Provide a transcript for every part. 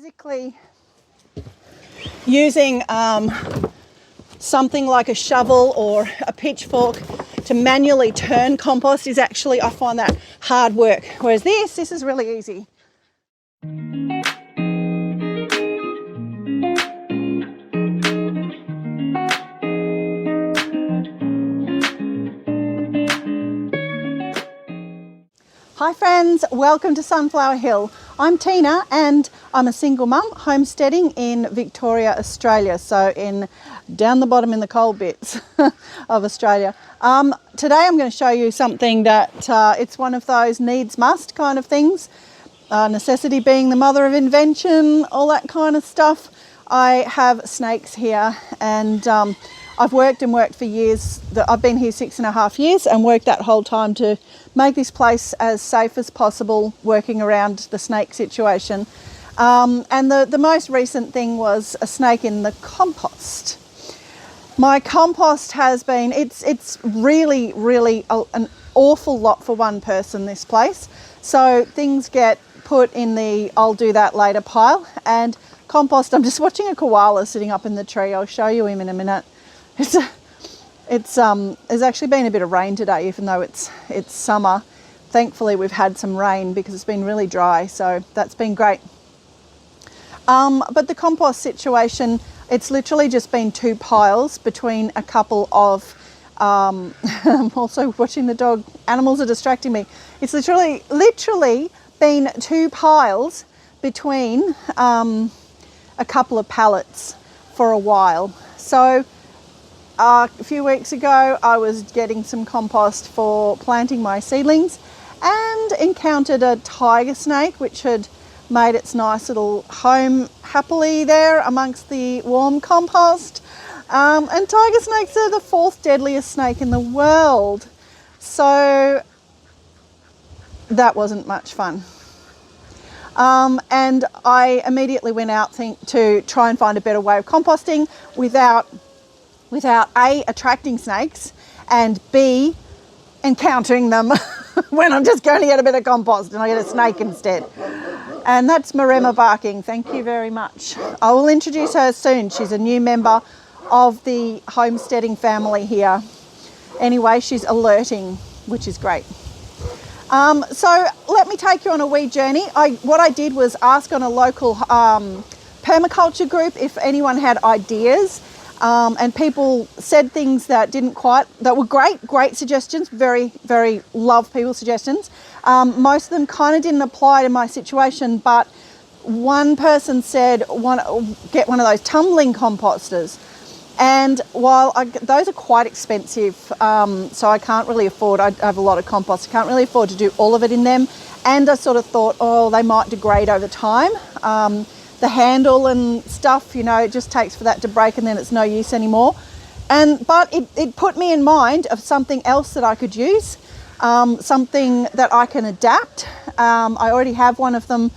physically using something like a shovel or a pitchfork to manually turn compost is actually, I find that hard work. Whereas this is really easy. Hi friends, welcome to Sunflower Hill. I'm Tina and I'm a single mum homesteading in Victoria, Australia. So down the bottom in the cold bits of Australia. Today I'm going to show you something that it's one of those needs must kind of things. Necessity being the mother of invention, all that kind of stuff. I have snakes here and I've worked for years. I've been here 6.5 years and worked that whole time to make this place as safe as possible, working around the snake situation. And the most recent thing was a snake in the compost. My compost has been, it's really an awful lot for one person, this place. So things get put in the I'll do that later pile, and compost, I'm just watching a koala sitting up in the tree. I'll show you him in a minute. There's actually been a bit of rain today, even though it's summer. Thankfully we've had some rain because it's been really dry, so that's been great. But the compost situation, it's literally just been 2 piles between a couple of I'm also watching the dog. Animals are distracting me. It's literally been 2 piles between a couple of pallets for a while. So a few weeks ago I was getting some compost for planting my seedlings and encountered a tiger snake which had made its nice little home happily there amongst the warm compost. And tiger snakes are the 4th deadliest snake in the world. So that wasn't much fun. And I immediately went out to try and find a better way of composting without A, attracting snakes, and B, encountering them when I'm just going to get a bit of compost and I get a snake instead. And that's Maremma barking. Thank you very much. I will introduce her soon. She's a new member of the homesteading family here. Anyway, she's alerting, which is great. So let me take you on a wee journey. What I did was ask on a local permaculture group if anyone had ideas, and people said things that were great suggestions. Very love people's suggestions. Most of them kind of didn't apply to my situation, but one person said get one of those tumbling composters. And while those are quite expensive, so I can't really afford, I have a lot of compost, I can't really afford to do all of it in them. And I sort of thought, they might degrade over time. The handle and stuff, it just takes for that to break and then it's no use anymore. But it put me in mind of something else that I could use, something that I can adapt. I already have one of them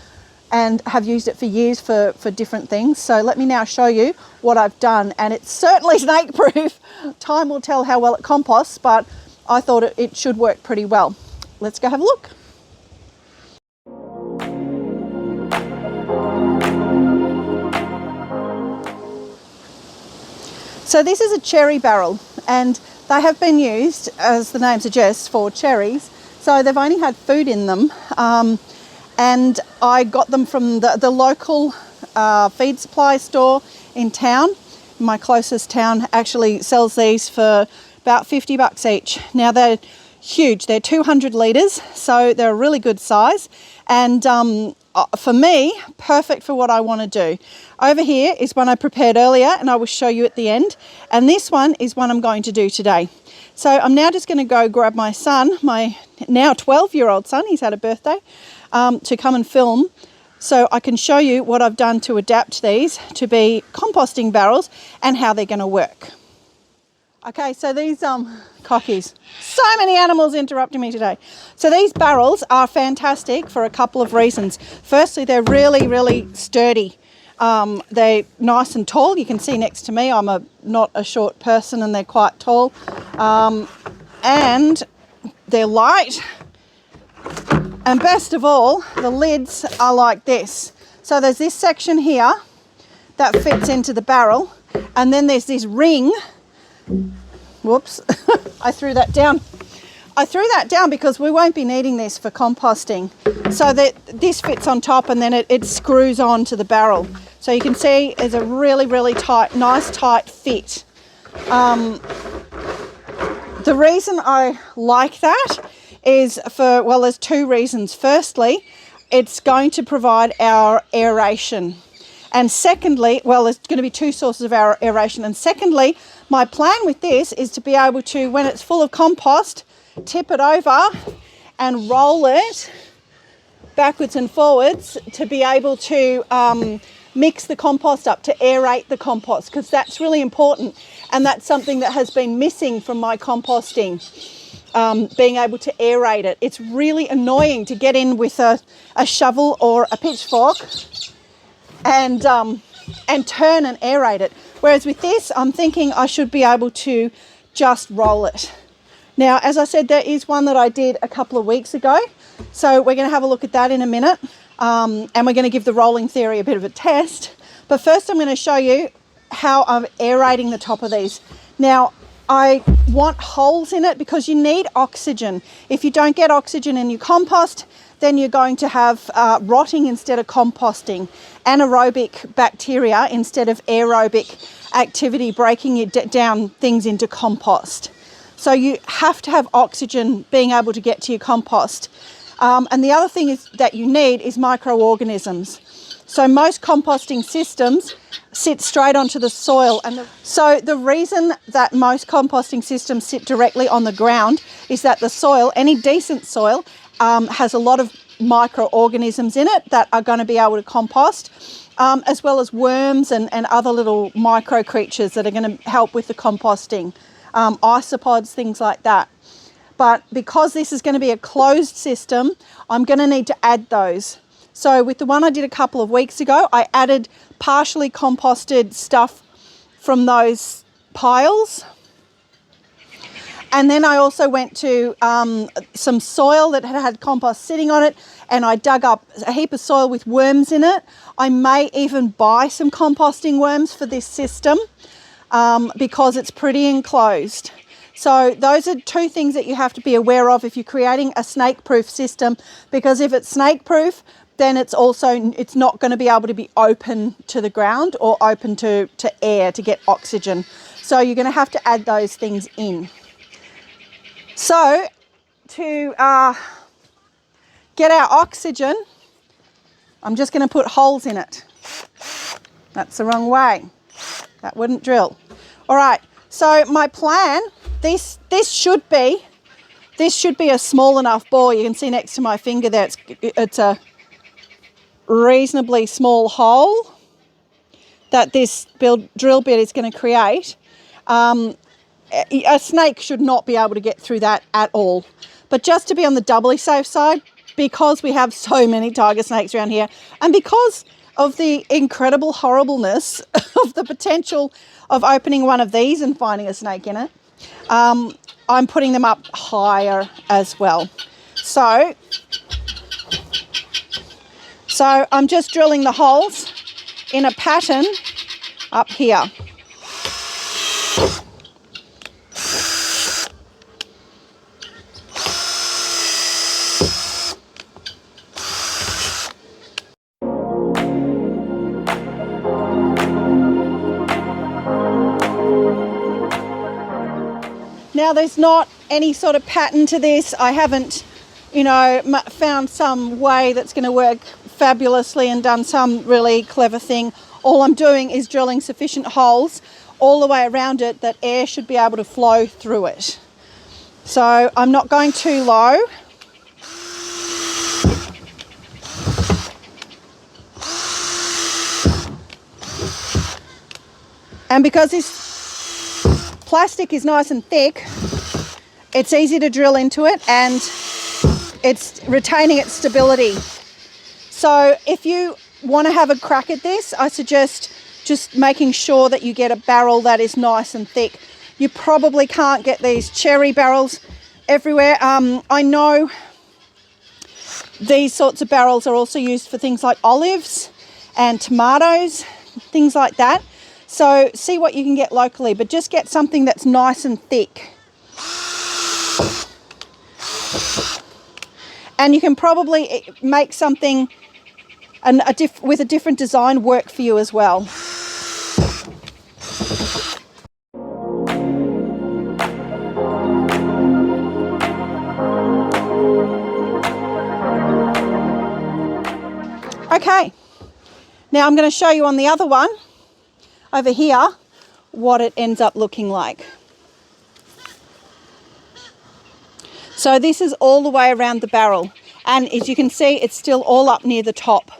and have used it for years for different things. So let me now show you what I've done, and it's certainly snake proof. Time will tell how well it composts, but I thought it should work pretty well. Let's go have a look. So this is a cherry barrel, and they have been used, as the name suggests, for cherries. So they've only had food in them. And I got them from the local feed supply store in town. My closest town actually sells these for about $50 each. Now they're huge, they're 200 litres, so they're a really good size. And for me, perfect for what I want to do. Over here is one I prepared earlier and I will show you at the end. And this one is one I'm going to do today. So I'm now just going to go grab my son, my now 12-year-old son, he's had a birthday, to come and film so I can show you what I've done to adapt these to be composting barrels and how they're going to work. Okay, so these cockies, so many animals interrupting me today. So these barrels are fantastic for a couple of reasons. Firstly, they're really sturdy. They're nice and tall. You can see next to me I'm not a short person and they're quite tall. And they're light. And best of all, the lids are like this. So there's this section here that fits into the barrel, and then there's this ring. Whoops, I threw that down. I threw that down because we won't be needing this for composting. So that this fits on top, and then it screws on to the barrel. So you can see it's a really, really tight, nice tight fit. The reason I like that is there's two reasons. Firstly, it's going to provide our aeration. And secondly, there's going to be two sources of our aeration. And secondly, my plan with this is to be able to, when it's full of compost, tip it over and roll it backwards and forwards to be able to mix the compost up, to aerate the compost, because that's really important. And that's something that has been missing from my composting, being able to aerate it. It's really annoying to get in with a shovel or a pitchfork and turn and aerate it. Whereas with this, I'm thinking I should be able to just roll it. Now, as I said, there is one that I did a couple of weeks ago. So we're going to have a look at that in a minute. And we're going to give the rolling theory a bit of a test. But first I'm going to show you how I'm aerating the top of these. Now, I want holes in it because you need oxygen. If you don't get oxygen in your compost, then you're going to have rotting instead of composting, anaerobic bacteria instead of aerobic activity, breaking down things into compost. So you have to have oxygen being able to get to your compost. And the other thing is that you need is microorganisms. So most composting systems sit straight onto the soil. So the reason that most composting systems sit directly on the ground is that the soil, any decent soil, has a lot of microorganisms in it that are going to be able to compost, as well as worms and other little micro creatures that are going to help with the composting, isopods, things like that. But because this is going to be a closed system, I'm going to need to add those. So with the one I did a couple of weeks ago, I added partially composted stuff from those piles. And then I also went to some soil that had compost sitting on it, and I dug up a heap of soil with worms in it. I may even buy some composting worms for this system because it's pretty enclosed. So those are two things that you have to be aware of if you're creating a snake-proof system, because if it's snake-proof, then it's not going to be able to be open to the ground or open to air to get oxygen. So you're going to have to add those things in. So to get our oxygen, I'm just going to put holes in it. That's the wrong way. That wouldn't drill. All right. So my plan, this should be a small enough bore. You can see next to my finger there, it's a reasonably small hole that this drill bit is going to create. A snake should not be able to get through that at all. But just to be on the doubly safe side, because we have so many tiger snakes around here, and because of the incredible horribleness of the potential of opening one of these and finding a snake in it, I'm putting them up higher as well. So I'm just drilling the holes in a pattern up here. Now there's not any sort of pattern to this. I haven't, found some way that's going to work fabulously and done some really clever thing. All I'm doing is drilling sufficient holes all the way around it that air should be able to flow through it. So I'm not going too low. And because this plastic is nice and thick, it's easy to drill into it and it's retaining its stability. So if you want to have a crack at this, I suggest just making sure that you get a barrel that is nice and thick. You probably can't get these cherry barrels everywhere. I know these sorts of barrels are also used for things like olives and tomatoes, things like that. So see what you can get locally, but just get something that's nice and thick. And you can probably make something with a different design work for you as well. Okay, now I'm going to show you on the other one over here what it ends up looking like. So this is all the way around the barrel, and as you can see, it's still all up near the top.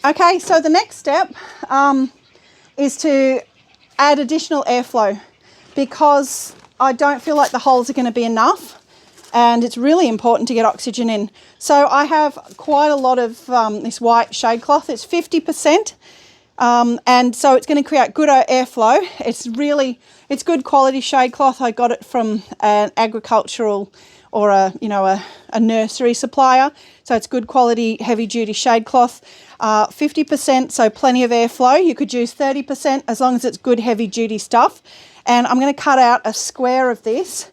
Okay, so the next step is to add additional airflow, because I don't feel like the holes are going to be enough, and it's really important to get oxygen in. So I have quite a lot of this white shade cloth. It's 50%. And so it's going to create good airflow. It's good quality shade cloth. I got it from an agricultural or a nursery supplier. So it's good quality, heavy duty shade cloth. 50%, so plenty of airflow. You could use 30% as long as it's good heavy duty stuff. And I'm going to cut out a square of this.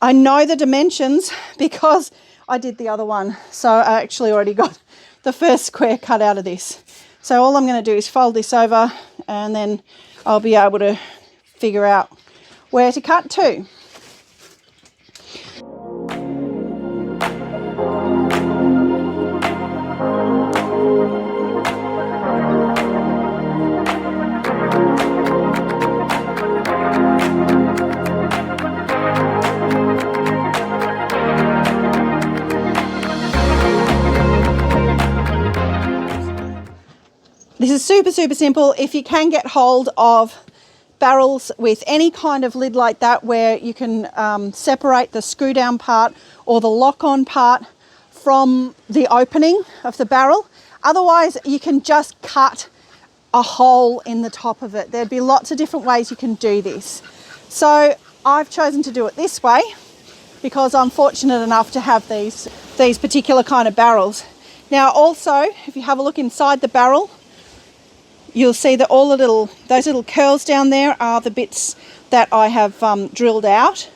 I know the dimensions because I did the other one. So I actually already got the first square cut out of this. So all I'm going to do is fold this over, and then I'll be able to figure out where to cut to. This is super, super simple. If you can get hold of barrels with any kind of lid like that, where you can separate the screw down part or the lock on part from the opening of the barrel. Otherwise, you can just cut a hole in the top of it. There'd be lots of different ways you can do this. So I've chosen to do it this way because I'm fortunate enough to have these particular kind of barrels. Now also, if you have a look inside the barrel, you'll see that all those little curls down there are the bits that I have drilled out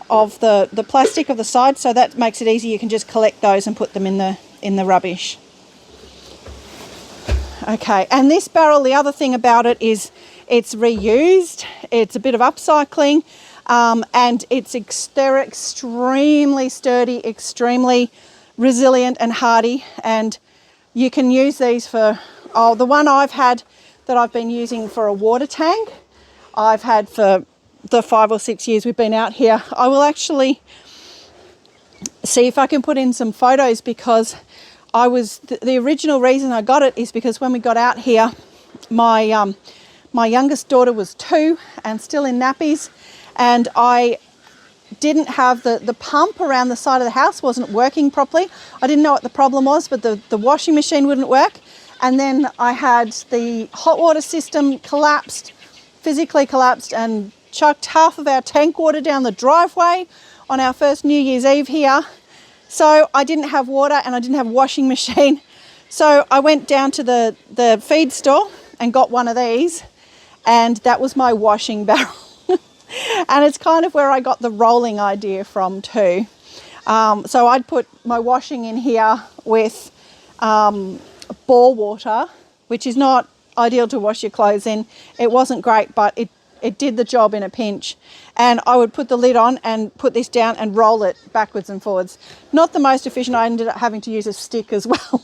of the plastic of the side, so that makes it easy. You can just collect those and put them in the rubbish. Okay, and this barrel, the other thing about it is it's reused. It's a bit of upcycling, and they're extremely sturdy, extremely resilient and hardy, and you can use these for, the one I've had that I've been using for a water tank, I've had for the 5 or 6 years we've been out here. I will actually see if I can put in some photos, because the original reason I got it is because when we got out here, my youngest daughter was 2 and still in nappies, and I didn't have the pump around the side of the house wasn't working properly. I didn't know what the problem was, but the washing machine wouldn't work. And then I had the hot water system physically collapsed, and chucked half of our tank water down the driveway on our first New Year's Eve here. So I didn't have water and I didn't have a washing machine. So I went down to the feed store and got one of these, and that was my washing barrel. And it's kind of where I got the rolling idea from too. So I'd put my washing in here with bore water, which is not ideal to wash your clothes in. It wasn't great, but it did the job in a pinch. And I would put the lid on and put this down and roll it backwards and forwards. Not the most efficient. I ended up having to use a stick as well.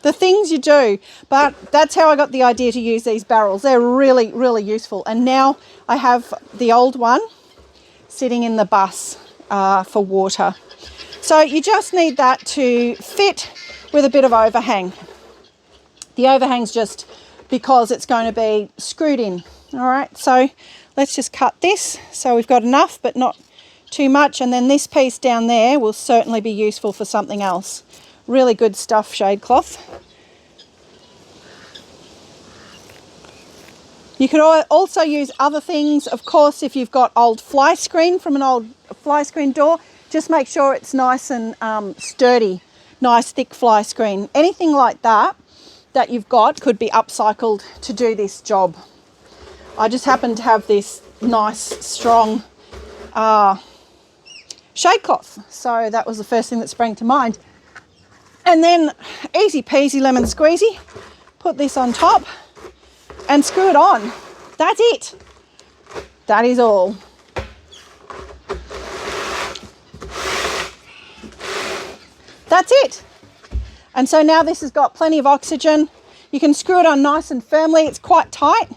The things you do, but that's how I got the idea to use these barrels. They're really, really useful. And now I have the old one sitting in the bus for water. So you just need that to fit with a bit of overhang. The overhang's just because it's going to be screwed in. All right, so let's just cut this. So we've got enough, but not too much. And then this piece down there will certainly be useful for something else. Really good stuff, shade cloth. You could also use other things. Of course, if you've got old fly screen from an old fly screen door, just make sure it's nice and sturdy, nice thick fly screen. Anything like that that you've got could be upcycled to do this job. I just happen to have this nice strong shade cloth, so that was the first thing that sprang to mind. And then easy peasy lemon squeezy, put this on top and screw it on. That's it. That is all. That's it. And so now this has got plenty of oxygen. You can screw it on nice and firmly. It's quite tight.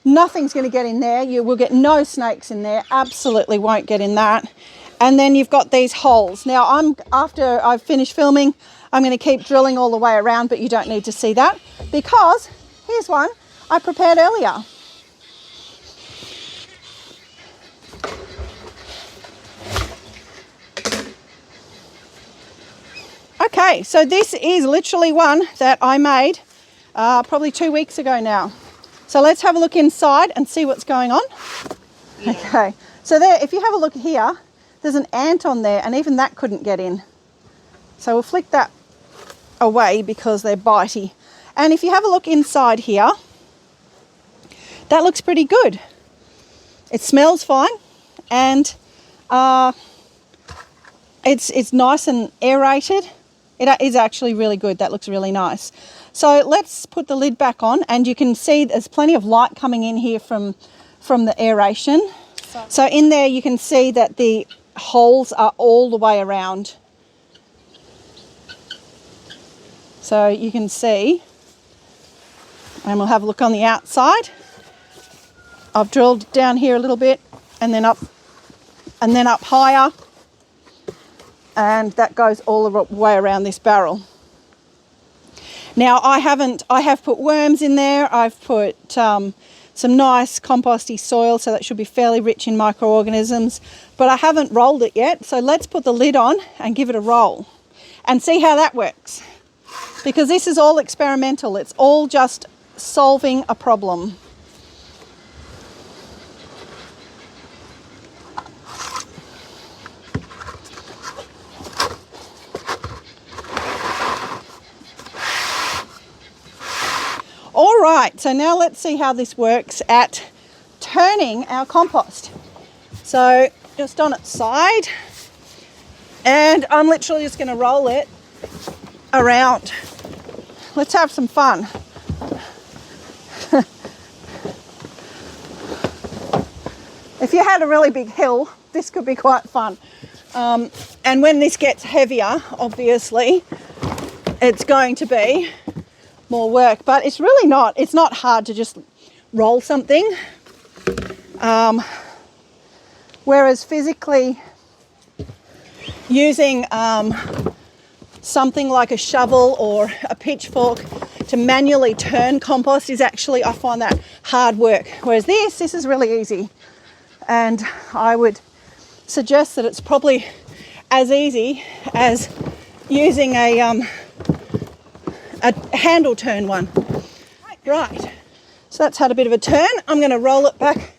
Nothing's going to get in there. You will get no snakes in there. Absolutely won't get in that. And then you've got these holes. Now after I've finished filming, I'm going to keep drilling all the way around, but you don't need to see that because here's one I prepared earlier. Okay, so this is literally one that I made probably 2 weeks ago now. So let's have a look inside and see what's going on. Yeah. Okay, so there, if you have a look here, there's an ant on there and even that couldn't get in. So we'll flick that away because they're bitey. And if you have a look inside here, that looks pretty good. It smells fine and it's nice and aerated. It is actually really good. That looks really nice. So let's put the lid back on and you can see there's plenty of light coming in here from the aeration. So in there you can see that the holes are all the way around. So you can see, and we'll have a look on the outside. I've drilled down here a little bit and then up higher. And that goes all the way around this barrel. Now I have put worms in there. I've put some nice composty soil, so that should be fairly rich in microorganisms, but I haven't rolled it yet. So let's put the lid on and give it a roll and see how that works. Because this is all experimental. It's all just solving a problem. All right, so now let's see how this works at turning our compost. So just on its side, and I'm literally just going to roll it around. Let's have some fun. If you had a really big hill, this could be quite fun. And when this gets heavier, obviously, it's going to be more work, but it's really not. It's not hard to just roll something. Whereas physically using something like a shovel or a pitchfork to manually turn compost is actually, I find that hard work. Whereas this is really easy. And I would suggest that it's probably as easy as using a handle turn one. Right, so that's had a bit of a turn. I'm going to roll it back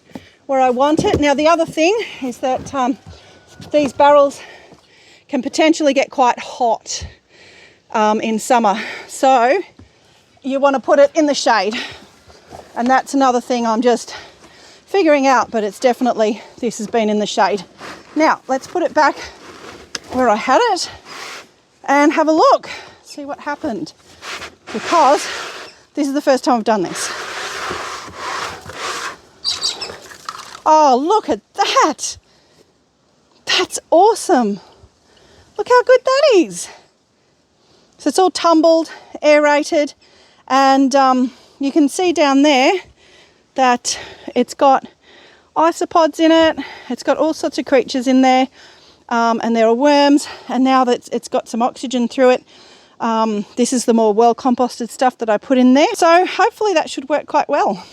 where I want it. Now the other thing is that these barrels can potentially get quite hot in summer, so you want to put it in the shade, and that's another thing I'm just figuring out, but it's definitely, this has been in the shade. Now let's put it back where I had it and have a look, see what happened, because this is the first time I've done this. Oh, look at that. That's awesome. Look how good that is. So it's all tumbled, aerated, and you can see down there that it's got isopods in it. It's got all sorts of creatures in there, and there are worms, and now that it's got some oxygen through it, this is the more well composted stuff that I put in there. So hopefully that should work quite well.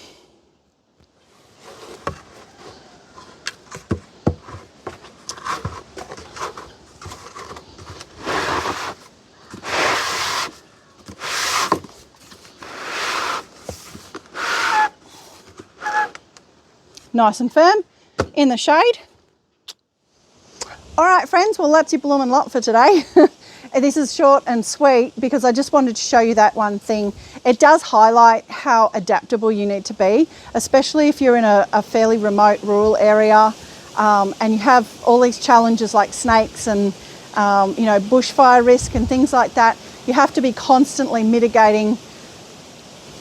Nice and firm in the shade. All right, friends, well, that's your bloomin' lot for today. This is short and sweet because I just wanted to show you that one thing. It does highlight how adaptable you need to be, especially if you're in a fairly remote rural area and you have all these challenges like snakes and you know, bushfire risk and things like that. You have to be constantly mitigating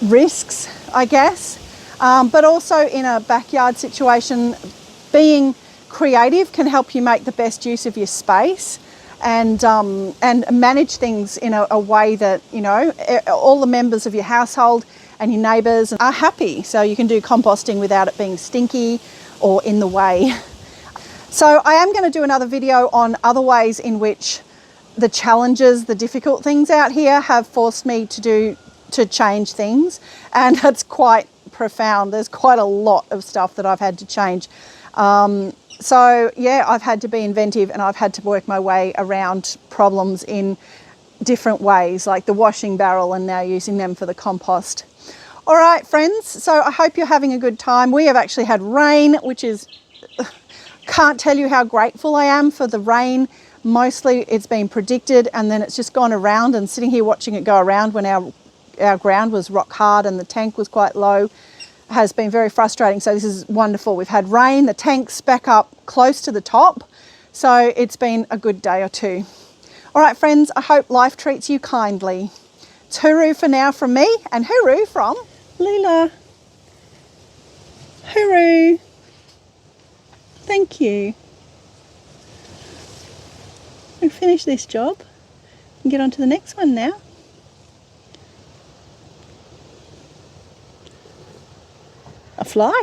risks, I guess, but also in a backyard situation, being creative can help you make the best use of your space and manage things in a way that, you know, all the members of your household and your neighbours are happy. So you can do composting without it being stinky or in the way. So I am going to do another video on other ways in which the challenges, the difficult things out here have forced me to change things, and that's quite profound. There's quite a lot of stuff that I've had to change. So yeah, I've had to be inventive and I've had to work my way around problems in different ways, like the washing barrel and now using them for the compost. All right, friends, so I hope you're having a good time. We have actually had rain, which is, can't tell you how grateful I am for the rain. Mostly it's been predicted and then it's just gone around, and sitting here watching it go around when our ground was rock hard and the tank was quite low has been very frustrating. So this is wonderful. We've had rain, the tank's back up close to the top. So it's been a good day or two. All right, friends, I hope life treats you kindly. It's hooroo for now from me and hooroo from Leela. Hooroo. Thank you. We'll finish this job and get on to the next one now. A fly.